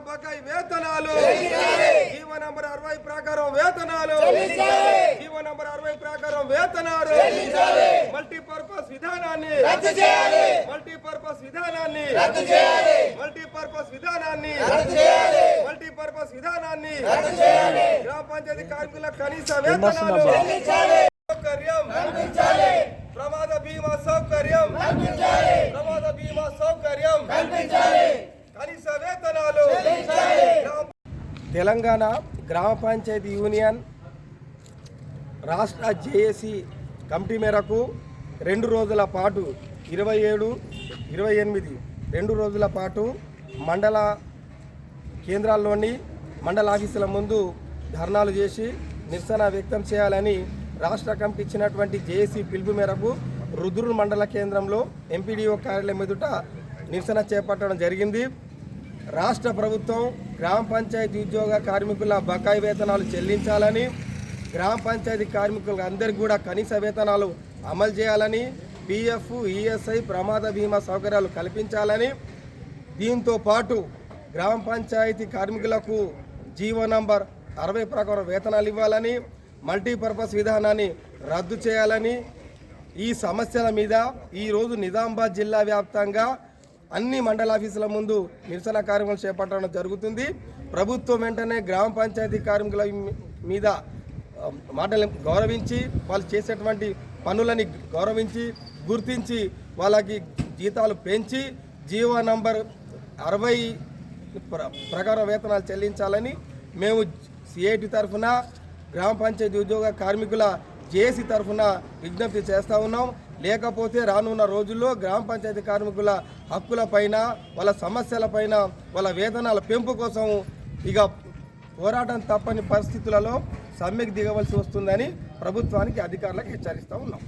బకాయి వేతనాలు GO number 60 ప్రకారం వేతనాలు జీవో నంబర్ 60 ప్రకారం వేతనాలు మల్టీపర్పస్ విధానాన్ని మల్టీపర్పస్ విధానాన్ని గ్రామ పంచాయతీ కార్మికుల కనీస వేతనాలు సౌకర్యం ప్రమాద బీమా సౌకర్యం కనీస వేతనాలు. తెలంగాణ గ్రామ పంచాయతీ యూనియన్ రాష్ట్ర జేఏసీ కమిటీ మేరకు 2 రోజుల పాటు 27, 28 2 రోజుల పాటు మండల కేంద్రాల్లోని మండల ఆఫీసుల ముందు ధర్నాలు చేసి నిరసన వ్యక్తం చేయాలని రాష్ట్ర కమిటీ ఇచ్చినటువంటి జేఏసీ పిలుపు మేరకు రుద్రూరు మండల కేంద్రంలో ఎంపీడీఓ కార్యాలయం ఎదుట నిరసన చేపట్టడం జరిగింది. రాష్ట్ర ప్రభుత్వం గ్రామ పంచాయతీ ఉద్యోగ కార్మికుల బకాయి వేతనాలు చెల్లించాలని, గ్రామ పంచాయతీ కార్మికులకు అందరికీ కూడా కనీస వేతనాలు అమలు చేయాలని, పిఎఫ్, ఈఎస్ఐ, ప్రమాద బీమా సౌకర్యాలు కల్పించాలని, దీంతో పాటు గ్రామ పంచాయతీ కార్మికులకు జీవో నంబర్ 60 ప్రకారం వేతనాలు ఇవ్వాలని, మల్టీపర్పస్ విధానాన్ని రద్దు చేయాలని ఈ సమస్యల మీద ఈరోజు నిజామాబాద్ జిల్లా వ్యాప్తంగా అన్ని మండల ఆఫీసుల ముందు నిరసన కార్యక్రమాలు చేపట్టడం జరుగుతుంది. ప్రభుత్వం వెంటనే గ్రామ పంచాయతీ కార్మికుల మీద మాటలను గౌరవించి, వాళ్ళు చేసేటువంటి పనులని గౌరవించి, గుర్తించి వాళ్ళకి జీతాలు పెంచి జీవో నంబర్ 60 ప్రకారం వేతనాలు చెల్లించాలని మేము సిఐటి తరఫున గ్రామ పంచాయతీ ఉద్యోగ కార్మికుల జేఏసీ తరఫున విజ్ఞప్తి చేస్తూ ఉన్నాం. లేకపోతే రానున్న రోజుల్లో గ్రామ పంచాయతీ కార్మికుల హక్కులపైన, వాళ్ళ సమస్యలపైన, వాళ్ళ వేతనాల పెంపు కోసం ఇక పోరాటం తప్పని పరిస్థితులలో సమ్మెకు దిగవలసి వస్తుందని ప్రభుత్వానికి, అధికారులకు హెచ్చరిస్తూ ఉన్నాం.